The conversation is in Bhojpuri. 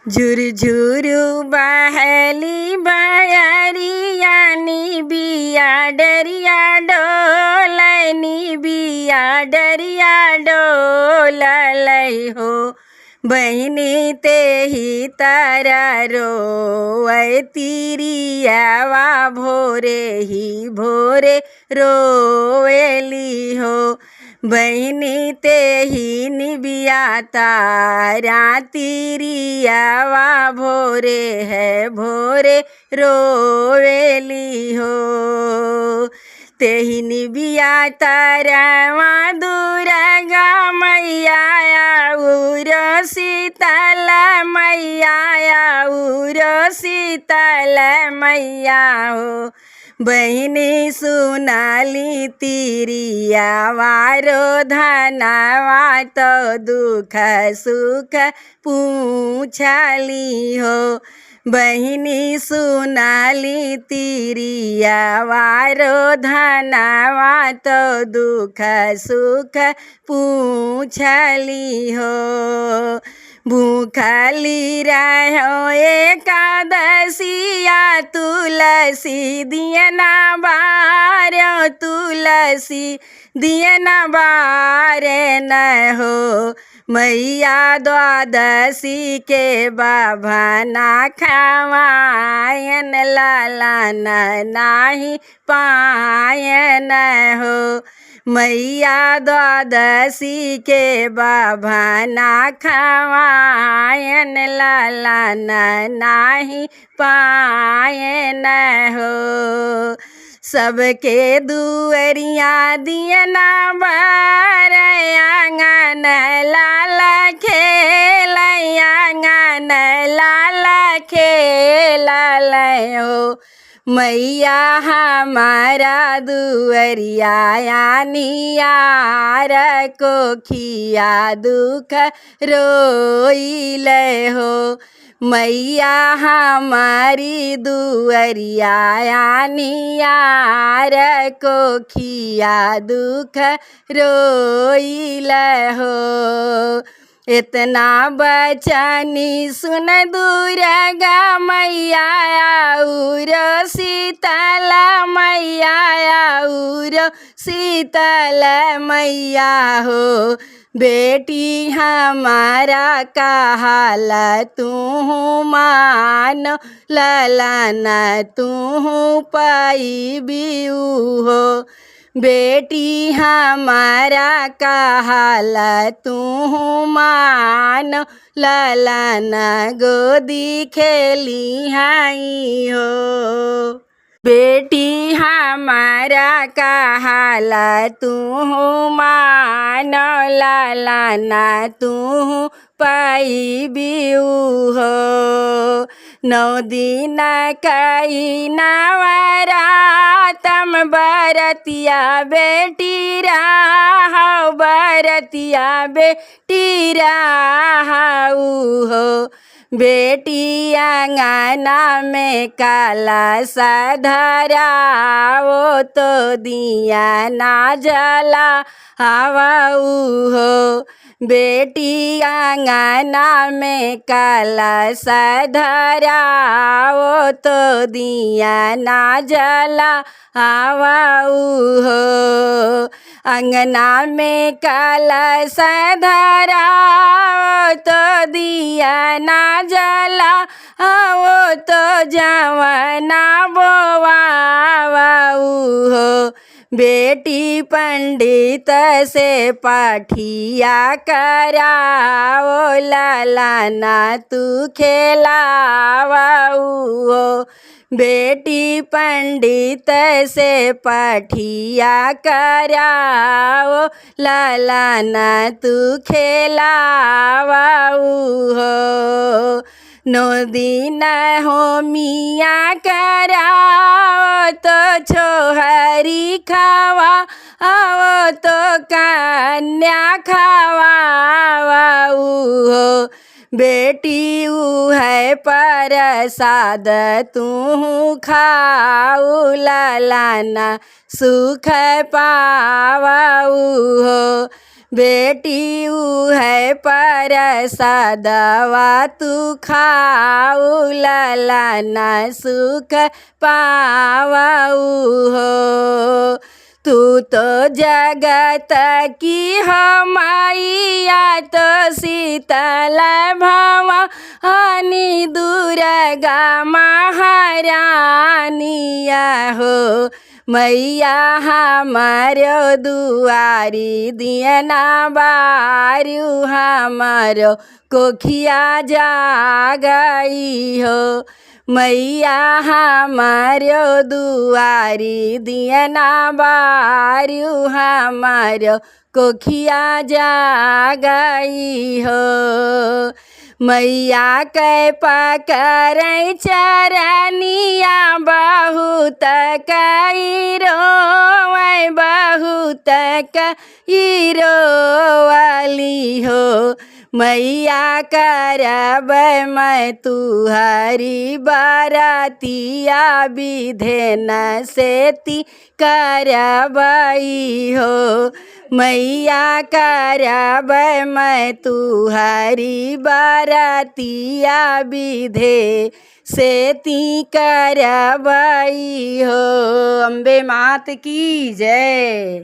झुरझुरु बहली बयरिया बिया डरिया डोलनी बिया डरिया डोललै हो। बहिनी ते ही तारा रोवै तिरियावा भोरे ही भोरे रोवेली हो। बहिनी ते ही निबिया तारा तिरियावा भोरे है भोरे रोवेली हो। तेही निबिया तारा दुर्गा मैया उरो शीतल मैया उरो शीतल मैया हो। बहिनी सुनाली तिरियावा रो धनवा तो दुख सुख पूछली हो। बहिनी सुनाली तिरियावा रो धनवा तो दुख सुख पूछली हो। भूखली रहो एकादशिया तुलसी दियना बारो तुलसी दियना बारे न हो। मैया द्वादशी के बाभना खवायन लालन नाही पायन हो। मैया द्वादशी के बाभना खवायन लालन नाही पायन हो। सबके दुअरिया दियना बार आंगन लाल खेल आंगन लाल खेल हो। मैया हमारा दुअरिया नियार को खिया दुख रोइल हो। मैया हमारी दुअरिया नियार को खिया दुख रोइल हो। इतना बचनी सुन दुर्गा मैया उरो शीतल मैया उरो शीतल मैया हो। बेटी हमारा कहाल तू मान ललन तू पाइबू हो। बेटी हमारा कहाल तू मान ललन गोदी खेली हाई हो। बेटी हमारा कहाल तू मान ललन तू पाइबू हो। 9 दिन कई नवरातम बरतिया बेटी राहु बरतिया बेटी राहु हो। बेटी आंगना में काला धराओ तो दिया ना जला हवाऊ हो। बेटी आंगना में काला धराओ तो दिया ना जला हवाऊ हो। अंगना में कलश धराओ तो दिया ना जला वो तो जवना बोवाऊ हो। बेटी पंडित से पाठिया कराओ ललना तू खेलावाऊ हो। बेटी पंडित से पाठिया कराओ ललना तू खेलावाऊ हो। 9 दिन हो मिया कराओ तो छोहरी खावा आओ तो कन्या खावाऊ हो। बेटी है प्रसाद तू खाऊ ललना सुख पावाऊ हो। बेटी है प्रसादवा तू खाऊ ललना सुख पावऊ हो। तू तो जगत की हो मैया तो शीतल भवानी दुर्गा महारानिया हो। मैया हमारो दुआरी दियना बारू हमारो कोखिया जागई हो। मैया हमारो दुआरी दियना बारू हमारो कोखिया जागई हो। मैया के पकड़ै चरनिया बहुत कई रोवै बहुत कई रोवली हो। मैया करब मैं तुहरी बरतिया विधेन सेती करबई हो। मैया करब मैं तुहरी बरतिया विधे सेती करबई हो। अम्बे मात की जय।